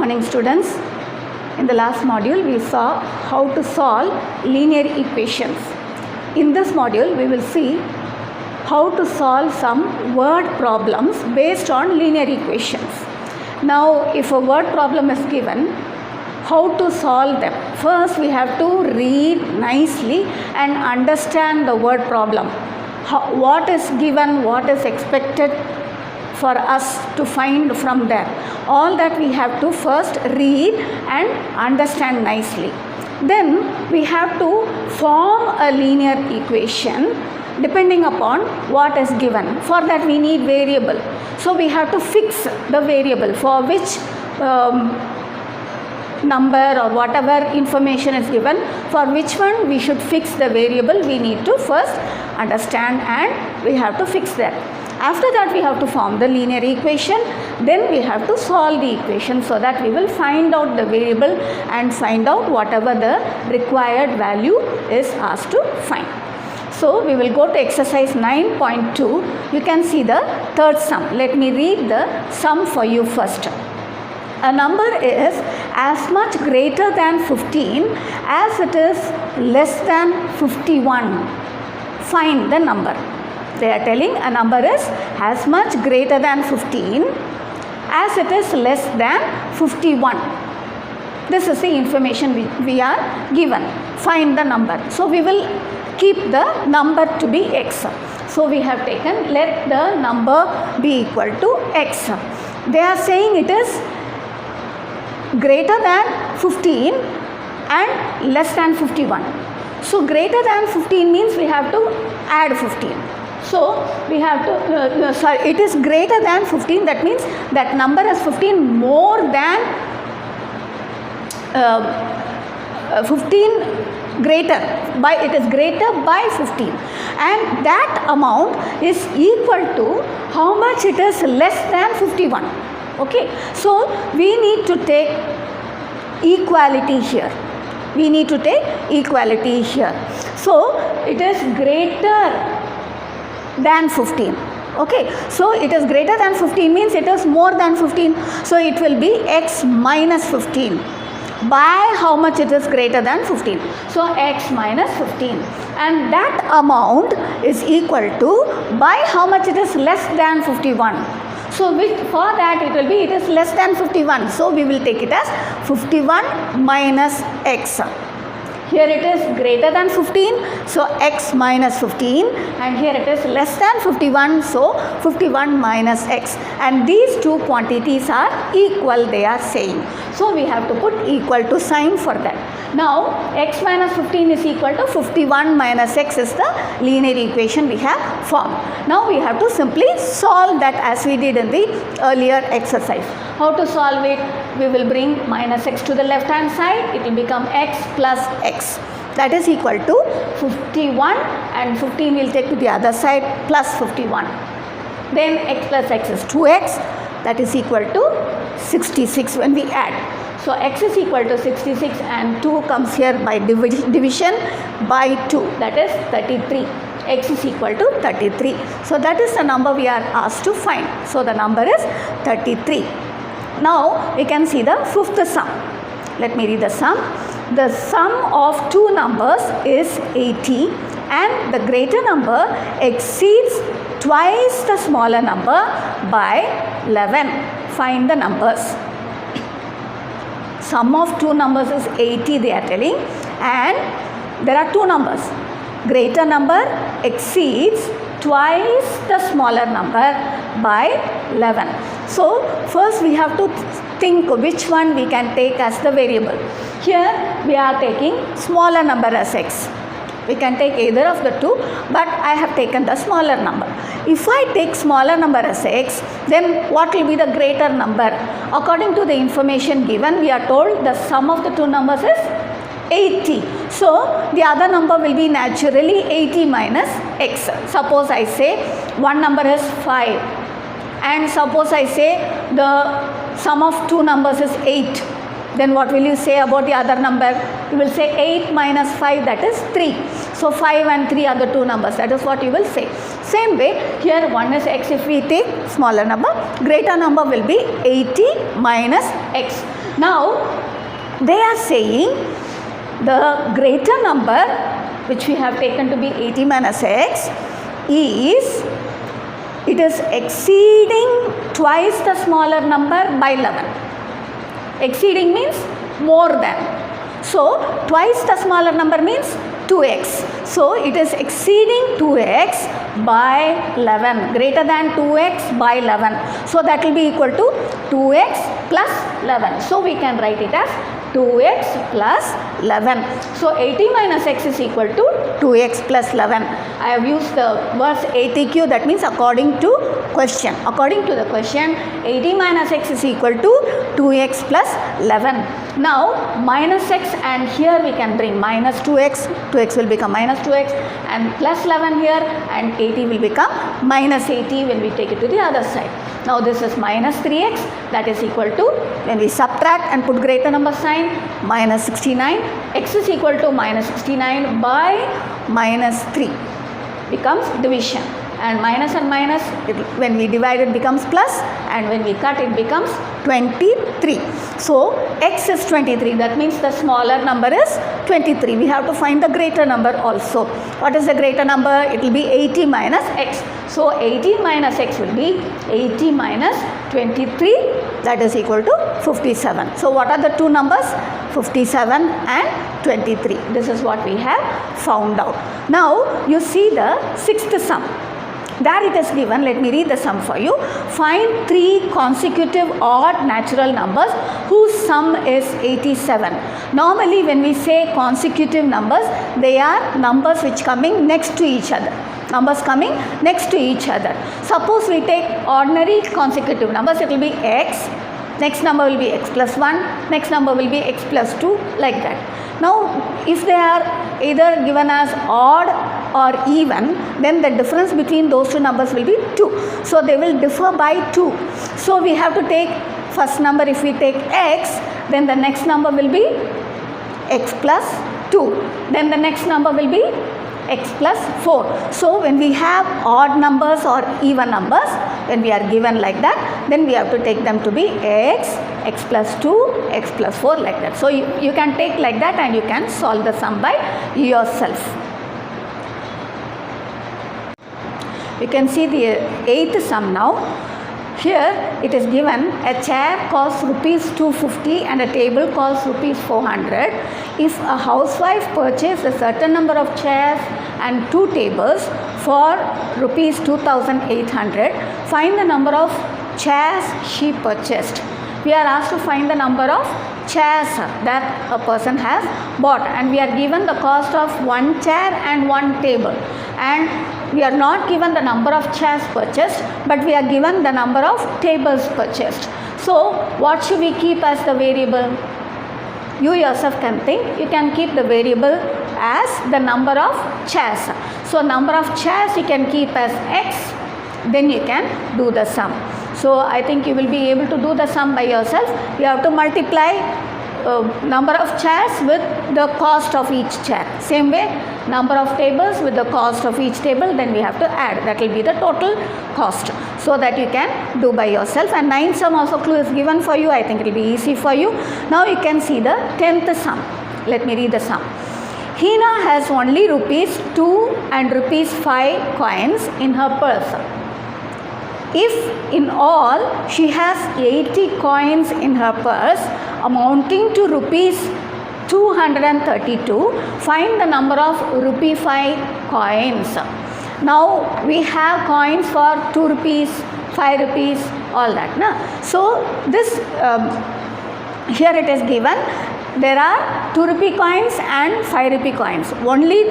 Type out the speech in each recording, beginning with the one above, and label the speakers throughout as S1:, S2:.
S1: morning, students. In the last module, we saw how to solve linear equations. In this module, we will see how to solve some word problems based on linear equations. Now, if a word problem is given, how to solve them? First, we have to read nicely and understand the word problem. What is given, what is expected for us to find from there. All that we have to first read and understand nicely. Then we have to form a linear equation depending upon what is given. For that we need variable. So we have to fix the variable for which number or whatever information is given, for which one we should fix the variable, we need to first understand and we have to fix that. After that we have to form the linear equation, then we have to solve the equation so that we will find out the variable and find out whatever the required value is asked to find. So we will go to exercise 9.2. You can see the third sum. Let me read the sum for you first. A number is as much greater than 15 as it is less than 51. Find the number. They are telling a number is as much greater than 15 as it is less than 51. This is the information we are given. Find the number. So we will keep the number to be x. So we have taken let the number be equal to x. They are saying it is greater than 15 and less than 51. So greater than 15 means we have to add 15. So we have to, it is greater than 15, that means that number is 15 more than 15 greater by, it is greater by 15, and that amount is equal to how much it is less than 51. Okay, so we need to take equality here. We need to take equality here. So it is greater than 15. Okay, so it is greater than 15 means it is more than 15. So it will be x minus 15 by how much it is greater than 15. So x minus 15, and that amount is equal to by how much it is less than 51. So for that it will be, it is less than 51. So we will take it as 51 minus x. Here it is greater than 15, so x minus 15, and here it is less than 51, so 51 minus x, and these two quantities are equal, they are saying. So we have to put equal to sign for that. Now x minus 15 is equal to 51 minus x is the linear equation we have formed. Now we have to simply solve that as we did in the earlier exercise. How to solve it? We will bring minus x to the left hand side, it will become x plus x. That is equal to 51, and 15 will take to the other side plus 51. Then x plus x is 2x, that is equal to 66 when we add. So x is equal to 66 and 2 comes here by division by 2, that is 33. X is equal to 33. So that is the number we are asked to find. So the number is 33. Now we can see the fifth sum. Let me read the sum. The sum of two numbers is 80 and the greater number exceeds twice the smaller number by 11. Find the numbers. Sum of two numbers is 80, they are telling, and there are two numbers. Greater number exceeds twice the smaller number by 11. So first we have to think which one we can take as the variable. Here we are taking smaller number as x. We can take either of the two, but I have taken the smaller number. If I take smaller number as x, then what will be the greater number? According to the information given, we are told the sum of the two numbers is 80. So the other number will be naturally 80 minus x. Suppose I say one number is 5, and suppose I say the sum of two numbers is 8. Then what will you say about the other number? You will say 8 minus 5, that is 3. So 5 and 3 are the two numbers, that is what you will say. Same way, here 1 is x, if we take smaller number, greater number will be 80 minus x. Now they are saying the greater number which we have taken to be 80 minus x is, it is exceeding twice the smaller number by 11. Exceeding means more than. So twice the smaller number means 2x. So it is exceeding 2x by 11, greater than 2x by 11. So that will be equal to 2x plus 11. So we can write it as 2x plus 11. So 80 minus x is equal to 2x plus 11. I have used the words ATQ, that means according to question. According to the question, 80 minus x is equal to 2x plus 11. Now minus x, and here we can bring minus 2x, 2x will become minus 2x, and plus 11 here, and 80 will become minus 80 when we take it to the other side. Now this is minus 3x, that is equal to, when we subtract and put greater number sign, minus 69. X is equal to minus 69 by minus 3 becomes division, and minus, when we divide it becomes plus, and when we cut it becomes 23. So x is 23, that means the smaller number is 23. We have to find the greater number also. What is the greater number? It will be 80 minus x. So 80 minus x will be 80 minus 23, that is equal to 57. So what are the two numbers? 57 and 23. This is what we have found out. Now you see the sixth sum. There it is given, let me read the sum for you. Find 3 consecutive odd natural numbers whose sum is 87. Normally when we say consecutive numbers, they are numbers which coming next to each other. Numbers coming next to each other. Suppose we take ordinary consecutive numbers, it will be x, next number will be x plus 1, next number will be x plus 2, like that. Now if they are either given as odd or even, then the difference between those two numbers will be 2. So they will differ by 2. So we have to take first number, if we take x, then the next number will be x plus 2. Then the next number will be x plus 4. So when we have odd numbers or even numbers, when we are given like that, then we have to take them to be x, x plus 2, x plus 4, like that. So you can take like that and you can solve the sum by yourself. You can see the 8th sum now. Here it is given, a chair costs rupees 250 and a table costs rupees 400. If a housewife purchases a certain number of chairs and 2 tables for rupees 2800, find the number of chairs she purchased. We are asked to find the number of chairs that a person has bought, and we are given the cost of 1 chair and 1 table, and we are not given the number of chairs purchased, but we are given the number of tables purchased. So what should we keep as the variable? You yourself can think. You can keep the variable as the number of chairs. So number of chairs you can keep as x, then you can do the sum. So I think you will be able to do the sum by yourself. You have to multiply number of chairs with the cost of each chair. Same way, number of tables with the cost of each table, then we have to add. That will be the total cost. So that you can do by yourself. And 9th sum also clue is given for you. I think it will be easy for you. Now you can see the 10th sum. Let me read the sum. Hina has only rupees 2 and rupees 5 coins in her purse. If in all she has 80 coins in her purse amounting to rupees 232, find the number of rupee 5 coins. Now we have coins for 2 rupees, 5 rupees, all that. Na? So this here it is given. There are 2 rupee coins and 5 rupee coins. Only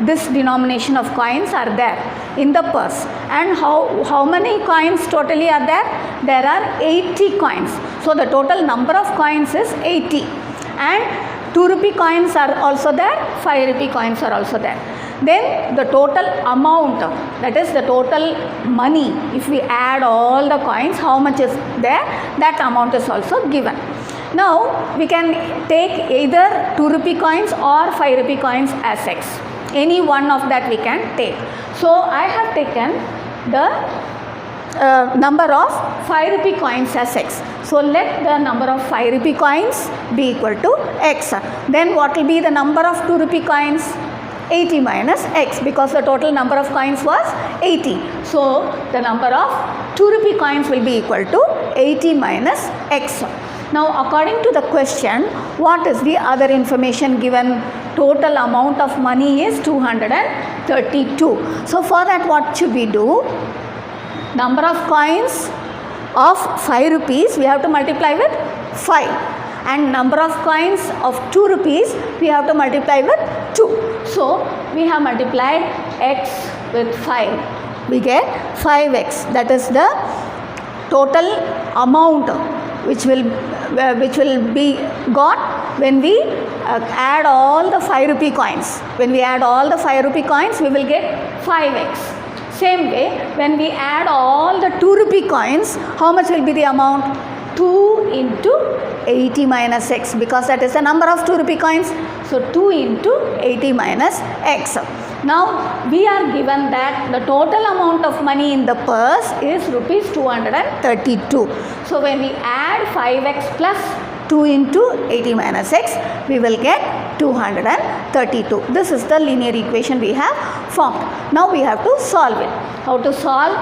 S1: this denomination of coins are there in the purse. And how many coins totally are there? There are 80 coins. So the total number of coins is 80. And 2 rupee coins are also there, 5 rupee coins are also there. Then the total amount, that is the total money, if we add all the coins, how much is there, that amount is also given. Now we can take either 2 rupee coins or 5 rupee coins as x. Any one of that we can take. So I have taken the number of 5 rupee coins as x. So let the number of 5 rupee coins be equal to x. Then what will be the number of 2 rupee coins? 80 minus x, because the total number of coins was 80. So the number of 2 rupee coins will be equal to 80 minus x. Now according to the question, what is the other information given? Total amount of money is 232. So for that, what should we do? Number of coins of 5 rupees we have to multiply with 5, and number of coins of 2 rupees we have to multiply with 2. So we have multiplied x with 5. We get 5x. That is the total amount which will be got when we add all the 5 rupee coins. When we add all the 5 rupee coins, we will get 5x. Same way, when we add all the 2 rupee coins, how much will be the amount? 2 into 80 minus x, because that is the number of 2 rupee coins. So 2 into 80 minus x. Now we are given that the total amount of money in the purse is rupees 232. So when we add 5x plus 2 into 80 minus x, we will get 232. This is the linear equation we have formed. Now we have to solve it. How to solve?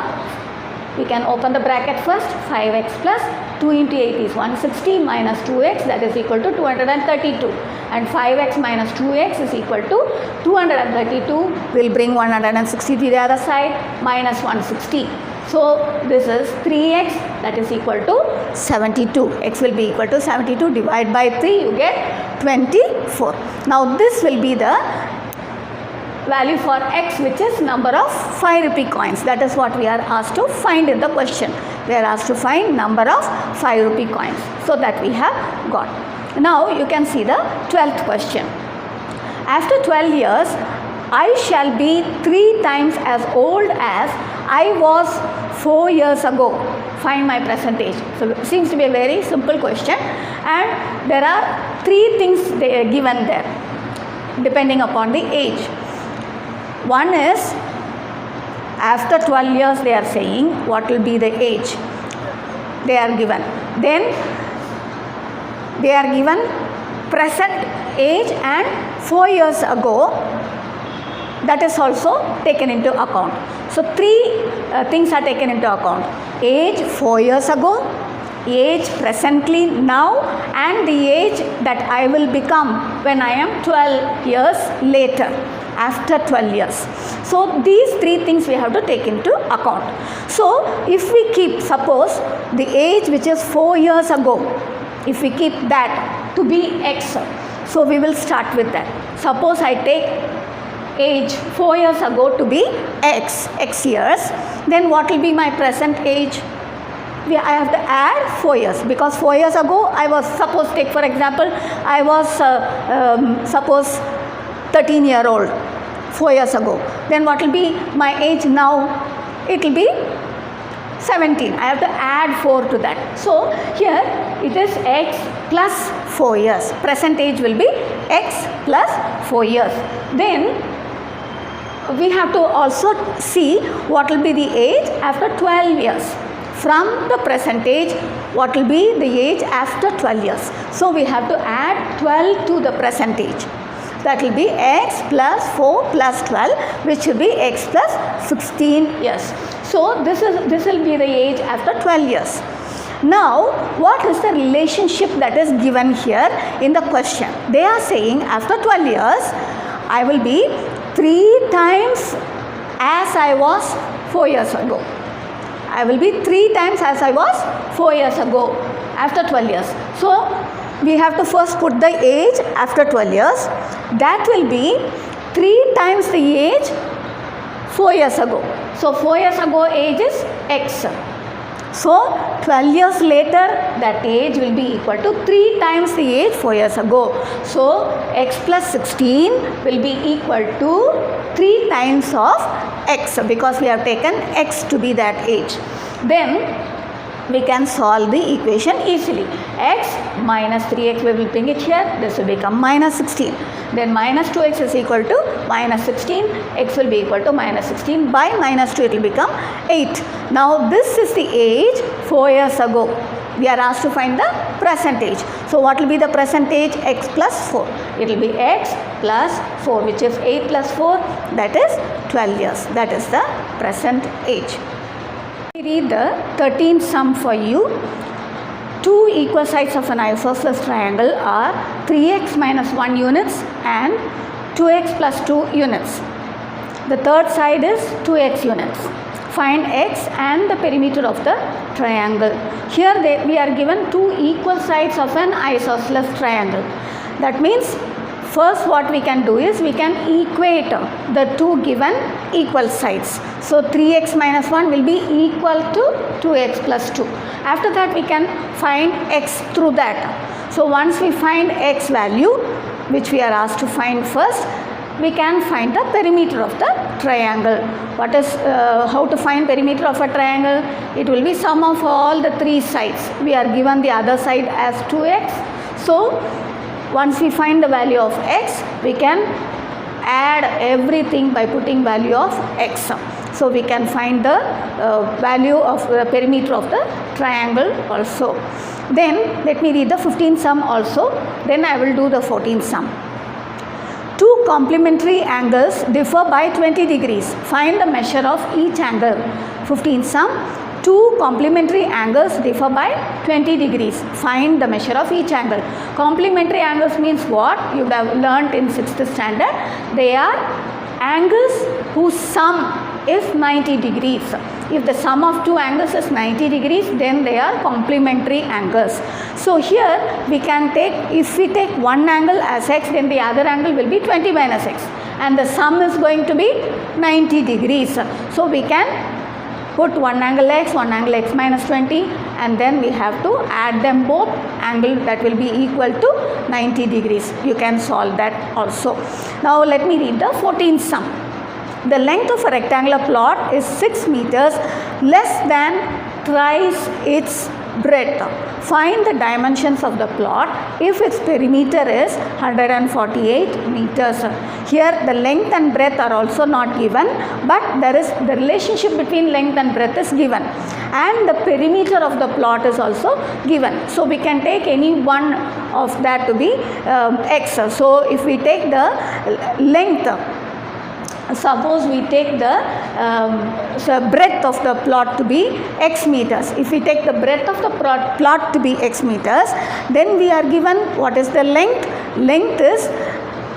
S1: We can open the bracket first. 5x plus 2 into 8 is 160 minus 2x, that is equal to 232. And 5x minus 2x is equal to 232. We will bring 160 to the other side, minus 160. So this is 3x, that is equal to 72. X will be equal to 72. Divide by 3, you get 24. Now this will be the value for x, which is number of 5 rupee coins. That is what we are asked to find in the question. We are asked to find number of 5 rupee coins. So that we have got. Now you can see the 12th question. After 12 years, I shall be 3 times as old as I was 4 years ago. Find my present age. So it seems to be a very simple question, and there are 3 things they are given there depending upon the age. One is after 12 years they are saying what will be the age they are given. Then they are given present age and 4 years ago. That is also taken into account. So 3 things are taken into account: age 4 years ago, age presently now, and the age that I will become when I am 12 years later, after 12 years. So these 3 things we have to take into account. So if we keep, suppose the age which is 4 years ago, if we keep that to be x, so we will start with that. Suppose I take age 4 years ago to be x years, then what will be my present age? I have to add 4 years, because 4 years ago I was, suppose take for example, I was suppose 13-year-old 4 years ago. Then what will be my age now? It will be 17. I have to add 4 to that. So here it is x plus 4 years. Present age will be x plus 4 years. Then we have to also see what will be the age after 12 years. From the present age, what will be the age after 12 years? So we have to add 12 to the present age. That will be x plus 4 plus 12, which will be x plus 16 years. So this will be the age after 12 years. Now, what is the relationship that is given here in the question? They are saying after 12 years, I will be 3 times as I was 4 years ago. I will be 3 times as I was 4 years ago after 12 years. So we have to first put the age after 12 years. That will be 3 times the age 4 years ago. So 4 years ago age is x. So 12 years later that age will be equal to 3 times the age 4 years ago. So x plus 16 will be equal to 3 times of x, because we have taken x to be that age. Then we can solve the equation easily. X minus 3x, we will bring it here, this will become minus 16. Then minus 2x is equal to minus 16, x will be equal to minus 16. By minus 2 it will become 8. Now this is the age 4 years ago. We are asked to find the present age. So what will be the present age? X plus 4. It will be x plus 4, which is 8 plus 4, that is 12 years. That is the present age. We read the 13th sum for you. Two equal sides of an isosceles triangle are 3x minus 1 units and 2x plus 2 units. The third side is 2x units. Find x and the perimeter of the triangle. Here we are given two equal sides of an isosceles triangle. That means first what we can do is we can equate the two given equal sides. So 3x minus 1 will be equal to 2x plus 2. After that we can find x through that. So once we find x value, which we are asked to find first, we can find the perimeter of the triangle. What is how to find perimeter of a triangle? It will be sum of all the three sides. We are given the other side as 2x. So once we find the value of x, we can add everything by putting value of x. So we can find the value of the perimeter of the triangle also. Then let me read the 15th sum also. Then I will do the 14th sum. Two complementary angles differ by 20 degrees. Find the measure of each angle. 15th sum. Two complementary angles differ by 20 degrees. Find the measure of each angle. Complementary angles means what? You have learnt in 6th standard. They are angles whose sum is 90 degrees. If the sum of two angles is 90 degrees, then they are complementary angles. So here we can take, if we take one angle as x, then the other angle will be 20 minus x. And the sum is going to be 90 degrees. So we can put one angle x minus 20, and then we have to add them both, angle that will be equal to 90 degrees. You can solve that also. Now let me read the 14th sum. The length of a rectangular plot is 6 meters less than thrice its breadth. Find the dimensions of the plot if its perimeter is 148 meters. Here the length and breadth are also not given, but there is the relationship between length and breadth is given, and the perimeter of the plot is also given. So we can take any one of that to be x. So if we take the length, suppose we take the breadth of the plot to be x meters. If we take the breadth of the plot to be x meters, then we are given what is the length. Length is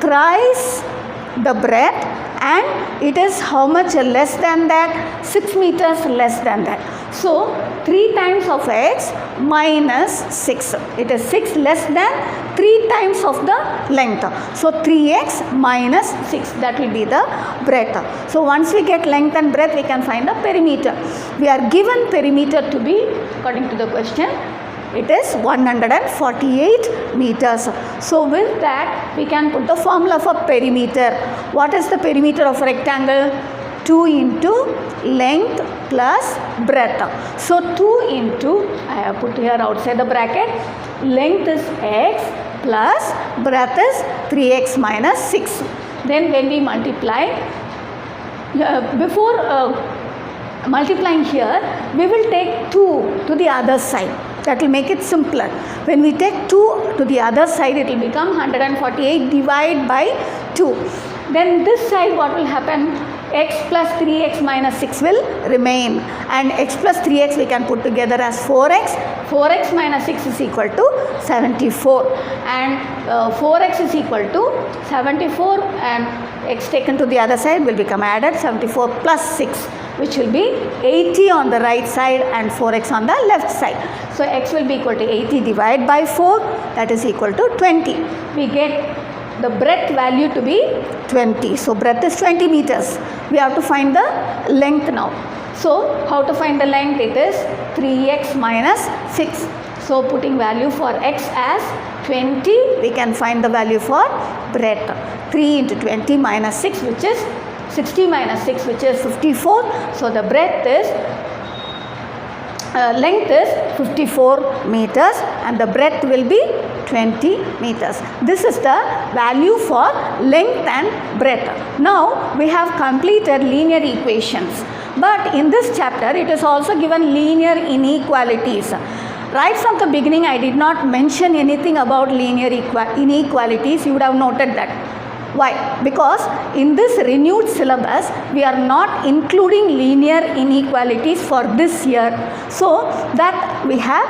S1: thrice the breadth, and it is how much less than that? 6 meters less than that. So 3 times of x minus 6. It is 6 less than 3 times of the length. So 3x minus 6, that will be the breadth. So once we get length and breadth, we can find the perimeter. We are given perimeter to be, according to the question, it is 148 meters. So with that we can put the formula for perimeter. What is the perimeter of a rectangle? 2 into length plus breadth. So 2 into, I have put here outside the bracket, length is x plus breadth is 3x minus 6. Then when we multiply, before multiplying here, we will take 2 to the other side. That will make it simpler. When we take 2 to the other side, it will become 148 divided by 2. Then this side what will happen? X plus 3x minus 6 will remain, and x plus 3x we can put together as 4x. 4x minus 6 is equal to 74, and 4x is equal to 74, and x taken to the other side will become added, 74 plus 6, which will be 80 on the right side and 4x on the left side. So x will be equal to 80 divided by 4, that is equal to 20. We get the breadth value to be 20. So breadth is 20 meters. We have to find the length now. So how to find the length? It is 3x minus 6. So putting value for x as 20, we can find the value for breadth. 3 into 20 minus 6, which is 60 minus 6, which is 54. So the breadth is length is 54 meters and the breadth will be 20 meters. This is the value for length and breadth. Now we have completed linear equations, but in this chapter it is also given linear inequalities. Right from the beginning I did not mention anything about linear inequalities. You would have noted that. Why? Because in this renewed syllabus we are not including linear inequalities for this year, so that we have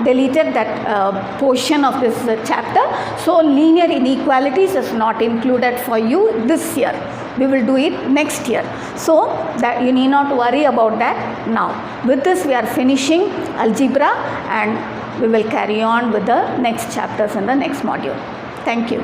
S1: deleted that portion of this chapter. So linear inequalities is not included for you this year. We will do it next year, so that you need not worry about that now. With this we are finishing algebra and we will carry on with the next chapters in the next module. Thank you.